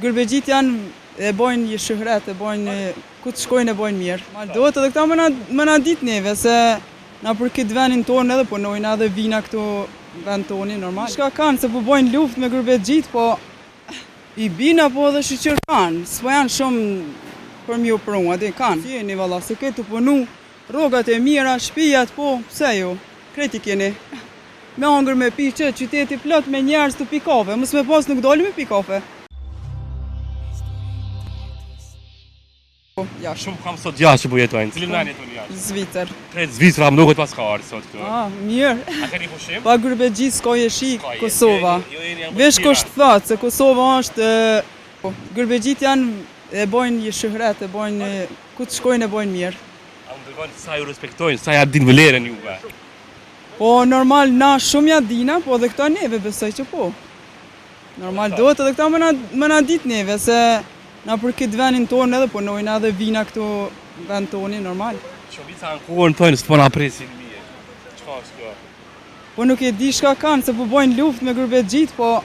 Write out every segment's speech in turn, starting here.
Gërbexhit janë e bojnë një shëhret, e bojnë ku të shkojnë e bojnë mirë. Duhet edhe këta më na ditë neve se na për këtë vendin tonë edhe punojnë edhe vina këtu vend toni normal. Shka kanë se po bojnë luftë me gërbexhit, po i bina po edhe shqyqër kanë, s'po janë shumë për mju pru, ati kanë. Si jeni valla, se këtë punu, rrogat e mira, shtëpijat, po, pse ju, kreti keni. Me hangër me pi që qyteti plot me njerëz të pi kafe, mos me pas nuk doli me pi kafe. Ja, shumë kam sot jashtë që po jetojnë. Cilin vend jetojnë jashtë? Zvitër. Krejt Zvitra më duket pas ka ardhur sot këtu. Mirë. A keni pushim? Pa gërbexhit s'ka jeshi Kosova. Vesh kusht thot se Kosova është gërbexhit janë e bojnë një shëhret, e bojnë ku të shkojnë e bojnë mirë. A më dërgojnë sa ju respektojnë, sa ja din vlerën juve? Po normal na shumë ja dina, po edhe këta neve besoj që po. Normal duhet edhe këta më na ditë neve se na për këtë vendin tonë edhe punojnë edhe vina këtu vend toni normal. Shumica ankohen thonë s'po na presin mirë. Çfarë është kjo? Po nuk e di çka kanë se po bojnë luftë me gërbexhit, po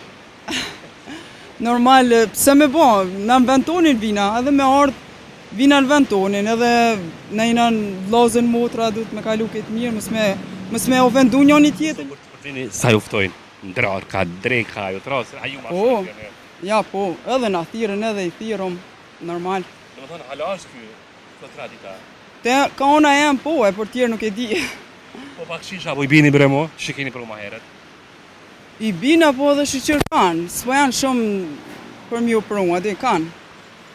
normal pse me bë, na në vend tonin vina, edhe me ardh vina në vend tonin, edhe na jena vllazën motra duhet me kalu këtë mirë, mos me ofendu njëri tjetrin. Për vini sa ju ftojnë? Ndrar, ka dreka, ju tras, a ju ma shumë. Ja, po, edhe na thirrën edhe i thirrëm, normal. Domethënë hala është ky tradita. Te ka ona jam po, e për tjerë nuk e di. Po pak shisha, po i bini bre mo, që keni për ma heret. I bina po edhe shqyqër kanë, s'po janë shumë për mju pru, ati kanë.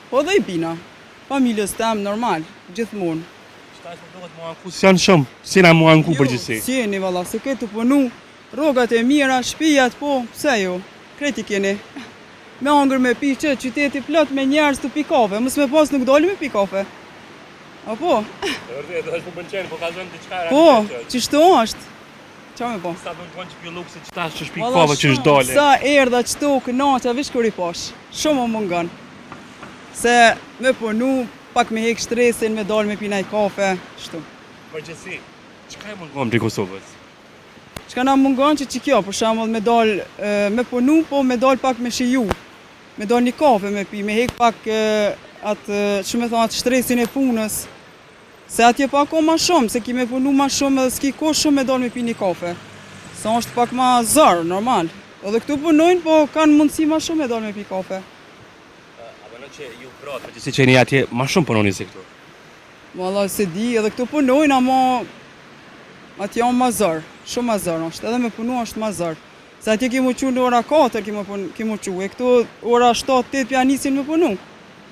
Po edhe i bina, familjes tem normal, gjithmonë. Qëta është për duket mua anku, s'janë shumë, si na mua anku përgjithsi. Si jeni valla, se këtë punu, rrogat e mira, shtëpijat, po, pse ju, kreti keni. Me hangër me pi që qyteti plot me njerëz të pi kafe, mos me pas nuk doli me pi kafe. Apo? Vërtet, është po pëlqen, po ka zënë diçka Po, ç'shto është? Qa me po? Sa do të thonë që kjo lukse që tash që shpi kafe që është dole. Sa erdha qëto kënaqa, vish kur i pash, shumë më mungon. Se me punu, pak me hek shtresin, me dal me pinaj kafe, shtu. Përgjithsi, çka e mungon për Kosovës? Çka na mungon që kjo, për shembull me dal me punu, po me dal pak me shiju. Me dal një kafe me pi, me hek pak atë, që me thonë, atë shtresin e punës. Se atje pak o ma shumë, se ki me punu ma shumë edhe s'ki ko shumë me dal me pi një kafe. Se është pak ma zërë, normal. Edhe këtu punojnë, po kanë mundësi ma shumë me dal me pi kafe. A bënë që ju pratë, përgjithsi që jeni atje ma shumë punoni se këtu? Valla se di, edhe këtu punojnë, ama atje janë ma zërë, shumë ma zërë është, edhe me punu është ma zërë. Se atje ki mu qu në ora 4 ki mu qu, e këtu ora 7-8 pja nisin me punu.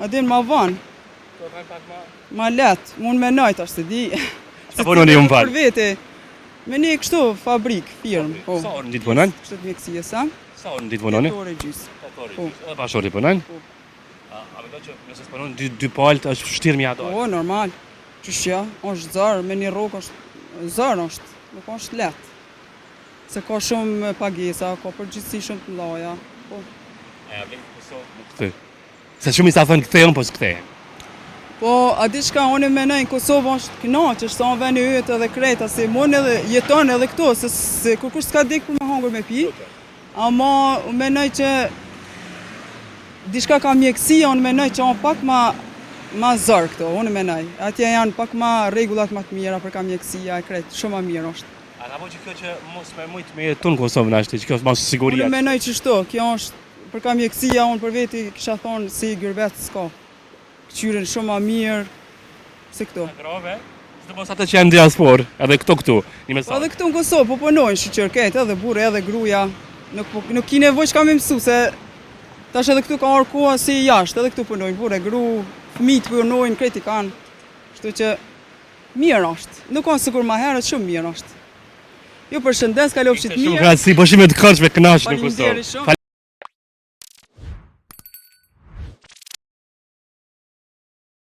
Adin ma vanë. Ma letë, mund me najtë është të di. Sa punoni ju më falë? Për vete, me një kështu fabrik, firmë. Sa orë në ditë punojnë? Kështu të mjekësie sa. Sa orë në ditë punojnë? 8 orë e gjysë. 8 orë e gjysë, edhe pas orë i punojnë? A me do që nëse s'punojnë 2 palët është vështirë mi ato? Po, normal. Qështja, është zërë, me një rokë është zërë është, nuk është letë. Se ka shumë pagesa, ka përgjithsi shumë të laja. Po. E a vlenë Kosovë më këthy? Se shumë i sa thënë këthejnë, po s'kthejnë. Po, a di shka, unë e menoj, Kosovë është knaqë, është sa në veni ytë edhe krejta, se mund edhe jeton edhe këto, se kur kush s'ka dikë për me hangër me pi, ama unë menoj që di shka ka mjekësia, unë menoj që janë pak ma zërë këto, unë menoj. Atje janë pak ma regullat ma të mira për ka mjekësia e krejtë, shumë ma mirë është. A ka po që kjo që mos me mujtë me jetu në Kosovë në ashtë, që kjo s'ma siguria? Unë menoj që shto, kjo është për ka mjekësia, unë për veti kisha thonë si gërbet s'ka. Këqyren shumë ma mirë, se këto. Grave, së të mos atë që janë diaspor, edhe këtu, një mesaj. Edhe këtu në Kosovë, po punojnë shqyqër ketë, edhe burë, edhe gruja. Nuk ki nevoj që kam i mësu, se tash edhe këtu ka orë koha si jashtë, edhe këtu punojnë, burë, gru, fëmijët punojnë, kreti kanë. Shtu që mirë është, nuk kanë sikur ma herët, shumë mirë është. Ju përshëndes, kalofshit mirë. Shumë krasi, po shime të këndshme kënash në Kosovë.